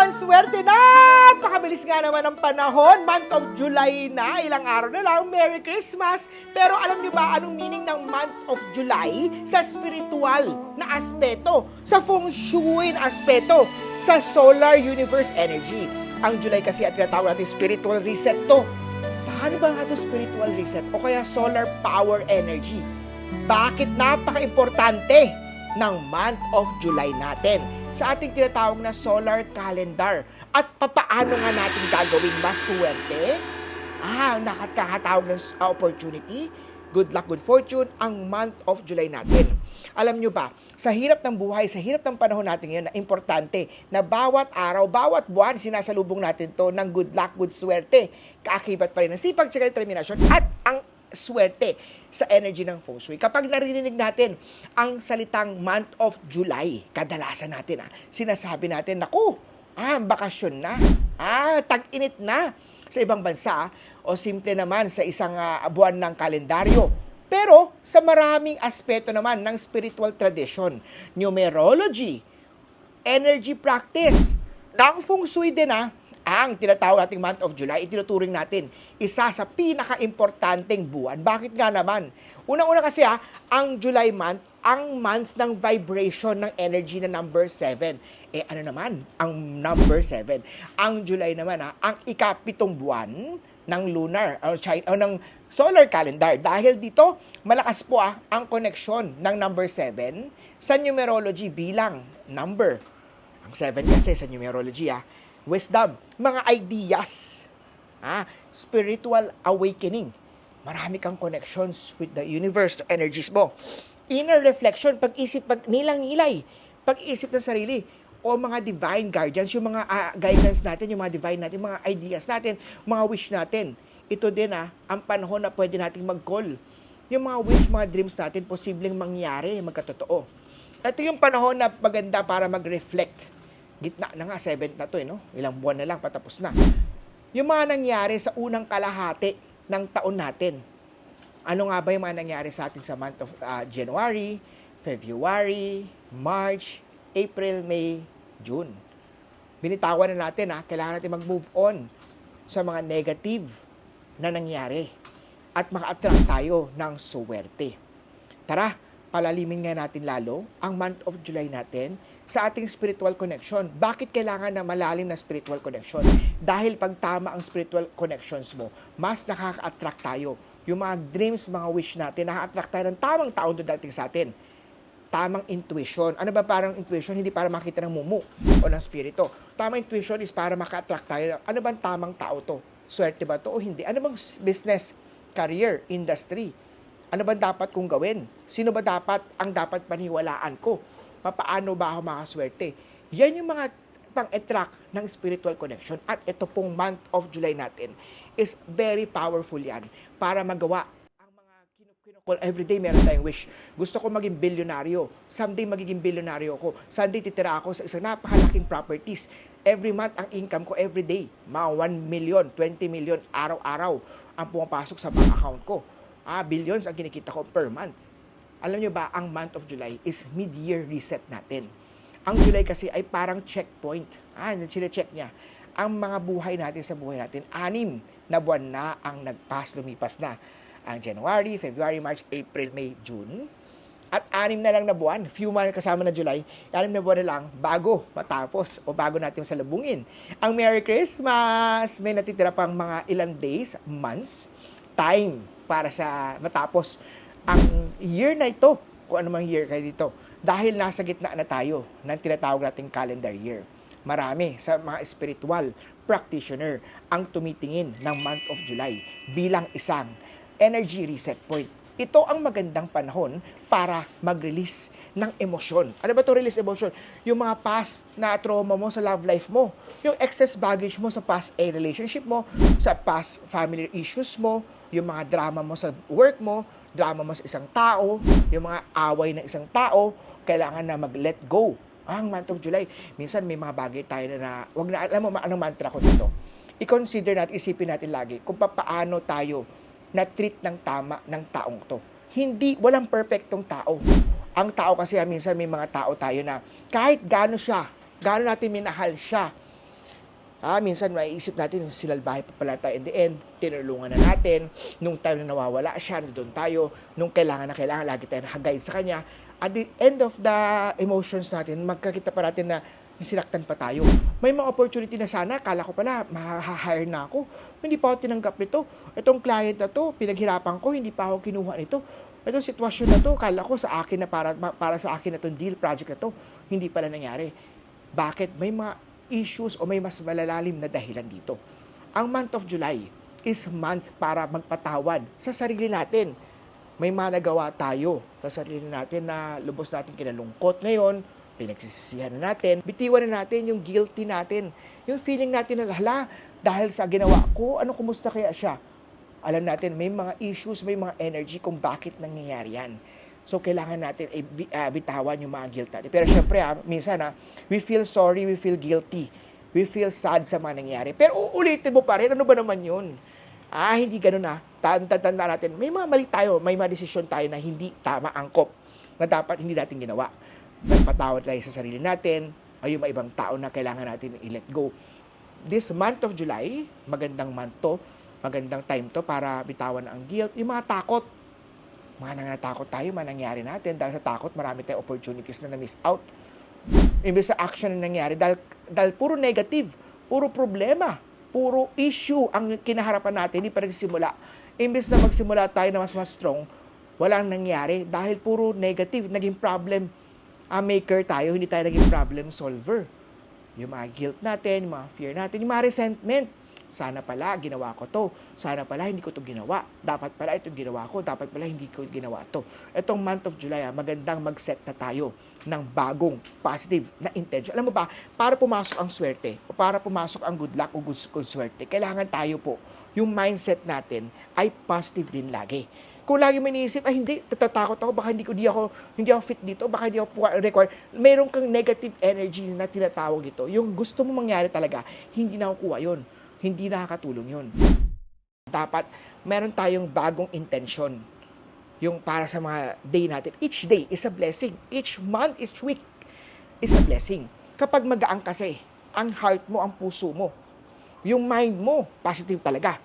naman swerte. Napakabilis nga naman ang panahon. Month of July na. Ilang araw na lang. Merry Christmas. Pero alam niyo ba anong meaning ng month of July sa spiritual na aspeto? Sa feng shui na aspeto? Sa solar universe energy. Ang July kasi at tinatawag natin spiritual reset to. Paano ba nga ito spiritual reset? O kaya solar power energy? Bakit napaka-importante ng month of July natin sa ating tinatawag na solar calendar? At papaano nga natin gagawin maswerte? Nakakatawag ng opportunity, good luck, good fortune, ang month of July natin. Alam nyo ba, sa hirap ng buhay, sa hirap ng panahon natin ngayon, na importante na bawat araw, bawat buwan, sinasalubong natin to ng good luck, good swerte. Kaakibat pa rin ng sipag, tsaka determinasyon, at ang swerte sa energy ng feng shui. Kapag narinig natin ang salitang month of July, kadalasan natin, sinasabi natin, naku, bakasyon na, tag-init na sa ibang bansa, o simple naman sa isang buwan ng kalendaryo. Pero sa maraming aspeto naman ng spiritual tradition, numerology, energy practice, ng feng shui din ang tinatawag nating month of July, itinuturing natin isa sa pinaka-importanteng buwan. Bakit nga naman? Unang-una kasi ang July month, ang month ng vibration ng energy na number 7. Ano naman ang number 7? Ang July naman ang ika-7 buwan ng lunar o ng solar calendar. Dahil dito, malakas po ang koneksyon ng number 7 sa numerology bilang number. Ang 7 kasi sa numerology, wisdom, mga ideas, spiritual awakening. Marami kang connections with the universe, the energies mo. Inner reflection, pag-isip, nilang-nilay, pag-isip ng sarili, o mga divine guardians, yung mga guidance natin, yung mga divine natin, mga ideas natin, mga wish natin. Ito din ang panahon na pwede nating mag-call. Yung mga wish, mga dreams natin, posibleng mangyari, magkatotoo. Ito yung panahon na maganda para mag-reflect. Gitna na nga, 7th na to, no? Ilang buwan na lang, patapos na. Yung mga nangyari sa unang kalahati ng taon natin. Ano nga ba yung mga nangyari sa atin sa month of January, February, March, April, May, June? Binitawan na natin, kailangan natin mag-move on sa mga negative na nangyari at maka-attract tayo ng swerte. Tara, palalimin nga natin lalo ang month of July natin sa ating spiritual connection. Bakit kailangan na malalim na spiritual connection? Dahil pag tama ang spiritual connections mo, mas nakaka-attract tayo. Yung mga dreams, mga wish natin, nakaka-attract tayo ng tamang tao dadating sa atin. Tamang intuition. Ano ba parang intuition? Hindi para makita ng mumu o ng spirito. Tamang intuition is para maka-attract tayo. Ano ba tamang tao to? Swerte ba to o hindi? Ano bang business, career, industry? Ano ba dapat kong gawin? Sino ba dapat paniwalaan ko? Paano ba ako makaswerte? Yan yung mga pang-attract ng spiritual connection. At ito pong month of July natin is very powerful yan para magawa ang mga kinukul. Everyday meron tayong wish. Gusto ko maging bilyonaryo. Someday magiging bilyonaryo ako. Someday titira ako sa isang napakalaking properties. Every month ang income ko everyday. Mga 1 million, 20 million araw-araw ang pumapasok sa bank account ko. Billions ang kinikita ko per month. Alam nyo ba, ang month of July is mid-year reset natin. Ang July kasi ay parang checkpoint. Sine-check niya. Ang mga buhay natin sa buhay natin, 6 na buwan na ang lumipas na. Ang January, February, March, April, May, June. At 6 na lang na buwan, few months kasama na July, 6 na buwan na lang bago matapos o bago natin salubungin ang Merry Christmas. May natitira pang mga ilang days, months, time para sa matapos ang year na ito, kung ano mang year kayo dito. Dahil nasa gitna na tayo ng tinatawag nating calendar year. Marami sa mga spiritual practitioner ang tumitingin ng month of July bilang isang energy reset point. Ito ang magandang panahon para mag-release ng emosyon. Ano ba ito release emotion? Yung mga past na trauma mo sa love life mo, yung excess baggage mo sa past relationship mo, sa past family issues mo, yung mga drama mo sa work mo, drama mo sa isang tao, yung mga away ng isang tao, kailangan na mag-let go. Ang month of July, minsan may mga bagay tayo na wag na, alam mo, anong mantra ko dito? I-consider natin, isipin natin lagi kung paano tayo na-treat ng tama ng taong to. Walang perfectong tao. Ang tao kasi minsan may mga tao tayo na kahit gaano natin minahal siya, Minsan maiisip natin, sinalbahe pa pala tayo in the end, tinulungan na natin, nung time na nawawala siya, doon tayo, nung kailangan na kailangan, lagi tayo nakaguide sa kanya. At the end of the emotions natin, magkakita pa natin na sinaktan pa tayo. May mga opportunity na sana, kala ko pala, ma-hire na ako. Hindi pa ako tinanggap nito. Itong client na to, pinaghirapan ko, hindi pa ako kinuha nito. Itong sitwasyon na to, kala ko sa akin na para sa akin na itong deal project na to, hindi pala nangyari. Bakit? May mga issues o may mas malalalim na dahilan dito. Ang month of July is month para magpatawad sa sarili natin. May managawa tayo sa sarili natin na lubos natin kinalungkot ngayon, pinagsisisihan na natin, bitiwan na natin yung guilty natin, yung feeling natin na hala, dahil sa ginawa ko, kumusta kaya siya? Alam natin, may mga issues, may mga energy kung bakit nangyayari yan. So, kailangan natin bitawan yung mga guilt natin. Pero syempre, minsan, we feel sorry, we feel guilty. We feel sad sa mga nangyayari. Pero uulitin mo pa rin, ano ba naman yun? Hindi ganun na. Tanda natin, may mga mali tayo, may mga desisyon tayo na hindi tama angkop, na dapat hindi natin ginawa. Nagpatawad tayo sa sarili natin, ay yung mga ibang tao na kailangan natin i-let go. This month of July, magandang month to, magandang time to para bitawan ang guilt, yung mga takot. Natakot tayo, nangyari natin. Dahil sa takot, marami tayong opportunities na na-miss out. Imbes sa action na nangyari, dahil puro negative, puro problema, puro issue ang kinaharapan natin, hindi pa nagsimula. Imbes na magsimula tayo na mas strong, walang nangyari. Dahil puro negative, naging problem maker tayo, hindi tayo naging problem solver. Yung mga guilt natin, yung mga fear natin, yung mga resentment. Sana pala, ginawa ko to. Sana pala, hindi ko to ginawa. Dapat pala, ito ginawa ko. Dapat pala, hindi ko ginawa to. Itong month of July, magandang mag-set na tayo ng bagong positive na intention. Alam mo ba, para pumasok ang swerte, o para pumasok ang good luck o good swerte, kailangan tayo po, yung mindset natin ay positive din lagi. Kung lagi mo iniisip, hindi, tatatakot ako, baka hindi ako fit dito, baka hindi ako required. Mayroon kang negative energy na tinatawag dito. Yung gusto mo mangyari talaga, hindi nakukuha yun. Hindi nakakatulong yun. Dapat meron tayong bagong intention. Yung para sa mga day natin. Each day is a blessing. Each month, each week is a blessing. Kapag magaan kasi, ang heart mo, ang puso mo, yung mind mo, positive talaga.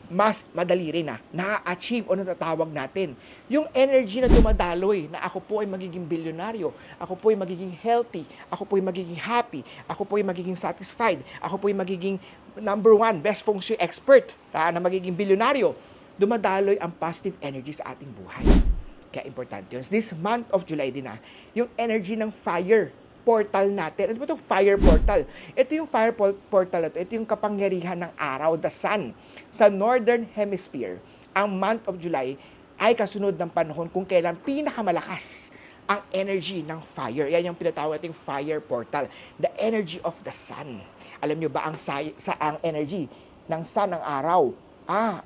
Mas madali rin na-achieve o natatawag natin. Yung energy na dumadaloy na ako po ay magiging bilyonaryo, ako po ay magiging healthy, ako po ay magiging happy, ako po ay magiging satisfied, ako po ay magiging number 1 best feng shui expert na magiging bilyonaryo. Dumadaloy ang positive energy sa ating buhay. Kaya importante yun. This month of July din yung energy ng fire portal natin. Ano ba itong fire portal? Ito yung fire portal na ito. Ito yung kapangyarihan ng araw, the sun. Sa Northern Hemisphere, ang month of July ay kasunod ng panahon kung kailan pinakamalakas ang energy ng fire. Yan yung pinatawag nating fire portal. The energy of the sun. Alam nyo ba ang energy ng sun, ng araw?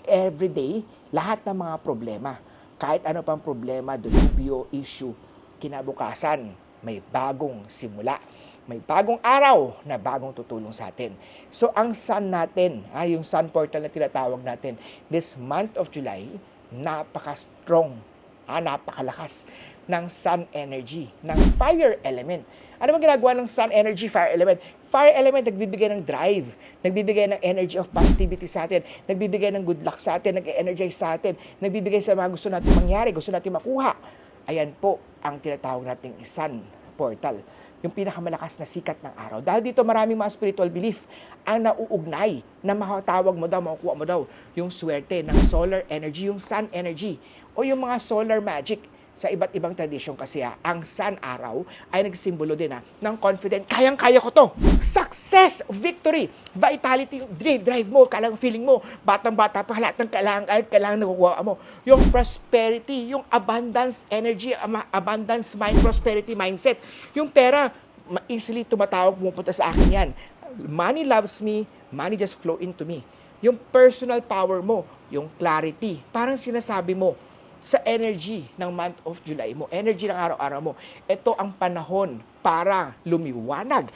Everyday, lahat ng mga problema. Kahit ano pang problema, dilubyo, issue, kinabukasan, may bagong simula. May bagong araw na bagong tutulong sa atin. So, ang sun natin, yung sun portal na tinatawag natin, this month of July, napaka-strong, napakalakas ng sun energy, ng fire element. Ano bang ginagawa ng sun energy, fire element? Fire element, nagbibigay ng drive, nagbibigay ng energy of positivity sa atin, nagbibigay ng good luck sa atin, nag-energize sa atin, nagbibigay sa mga gusto natin mangyari, gusto natin makuha. Ayan po ang tinatawag nating sun portal, yung pinakamalakas na sikat ng araw. Dahil dito maraming mga spiritual belief ang nauugnay na makatawag mo daw, makukuha mo daw yung swerte ng solar energy, yung sun energy, o yung mga solar magic. Sa iba't ibang tradisyon kasi ang sun araw ay nagsimbolo din ng confident, kayang-kaya ko to, success, victory, vitality, yung drive mo, feeling mo, batang-bata pa, lahat ng kailangan nakukuha mo. Yung prosperity, yung abundance energy, abundance mind, prosperity mindset. Yung pera, easily tumatawag, pumunta sa akin yan. Money loves me, money just flow into me. Yung personal power mo, yung clarity, parang sinasabi mo, sa energy ng month of July mo, energy ng araw-araw mo, ito ang panahon para lumiwanag.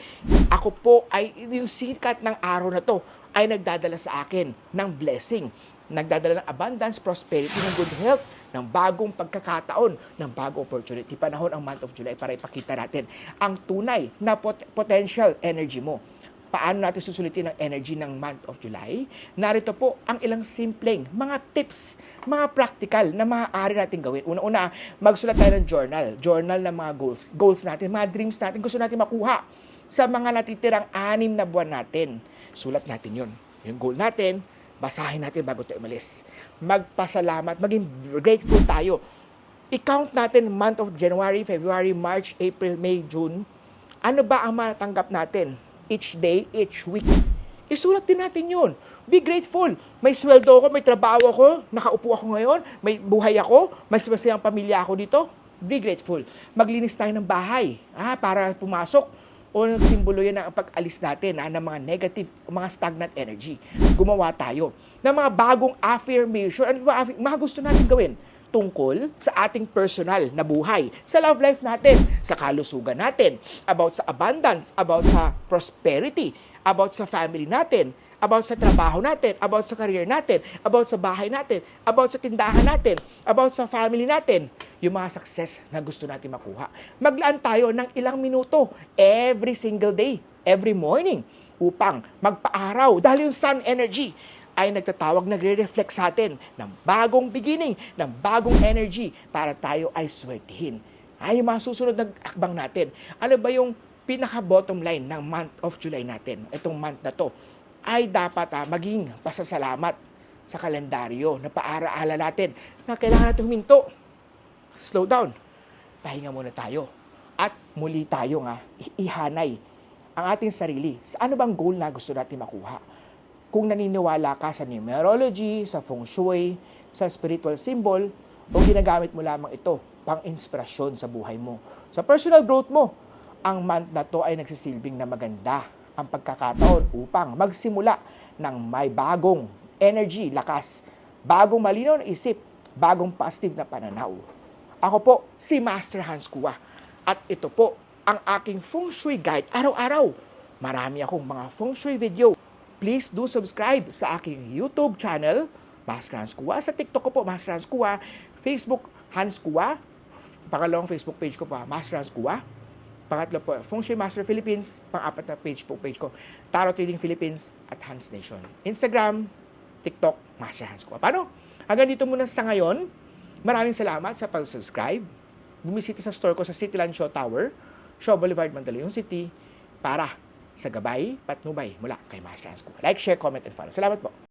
Ako po ay, yung sikat ng araw na to, ay nagdadala sa akin ng blessing, nagdadala ng abundance, prosperity, ng good health, ng bagong pagkakataon, ng bagong opportunity. Panahon ang month of July para ipakita natin ang tunay na potential energy mo. paano natin susulitin ang energy ng month of July, narito po ang ilang simpleng mga tips, mga practical na maaari natin gawin. Una-una, magsulat tayo ng journal ng mga goals natin, mga dreams natin, gusto natin makuha sa mga natitirang 6 na buwan natin. Sulat natin yun. Yung goal natin, basahin natin bago tayo umalis. Magpasalamat, maging grateful tayo. I-count natin month of January, February, March, April, May, June. Ano ba ang matatanggap natin? Each day, each week. Isulat din natin yun. Be grateful. May sweldo ako, may trabaho ako, nakaupo ako ngayon, may buhay ako, mas masayang pamilya ako dito. Be grateful. Maglinis tayo ng bahay para pumasok. O nagsimbolo yan ng pag-alis natin ng mga negative, mga stagnant energy. Gumawa tayo ng mga bagong affirmation. Ano ba mga gusto natin gawin? Tungkol sa ating personal na buhay, sa love life natin, sa kalusugan natin, about sa abundance, about sa prosperity, about sa family natin, about sa trabaho natin, about sa career natin, about sa bahay natin, about sa tindahan natin, about sa family natin, yung mga success na gusto natin makuha. Maglaan tayo ng ilang minuto every single day, every morning, upang magpaaraw dahil yung sun energy ay nagtatawag, nagre-reflect sa atin ng bagong beginning, ng bagong energy para tayo ay swertihin. Ay, yung mga susunod na akbang natin. Ano ba yung pinaka-bottom line ng month of July natin? Itong month na to ay dapat maging pasasalamat sa kalendaryo na paaraala natin na kailangan natin huminto. Slow down. Pahinga muna tayo. At muli tayo ihanay ang ating sarili sa ano bang goal na gusto natin makuha. Kung naniniwala ka sa numerology, sa feng shui, sa spiritual symbol, o ginagamit mo lamang ito pang inspirasyon sa buhay mo. Sa personal growth mo, ang month na to ay nagsisilbing na maganda ang pagkakataon upang magsimula ng may bagong energy, lakas, bagong malinaw na isip, bagong positive na pananaw. Ako po, si Master Hans Kua. At ito po ang aking feng shui guide araw-araw. Marami akong mga feng shui video. Please do subscribe sa aking YouTube channel, Master Hans Kua. Sa TikTok ko po, Master Hans Kua. Facebook, Hans Kua. Pangalawang Facebook page ko po, Master Hans Kua. Pangatlo po, Feng Shui Master Philippines. Pang-apat na page ko, Tarot Reading Philippines at Hans Nation. Instagram, TikTok, Master Hans Kua. Paano? Hanggang dito muna sa ngayon. Maraming salamat sa pag-subscribe. Bumisita sa store ko sa Cityland Shaw Tower, Shaw Boulevard, Mandaluyong City, para sa gabay, patnubay mula kay Master Hans Kua. Like, share, comment, and follow. Salamat po.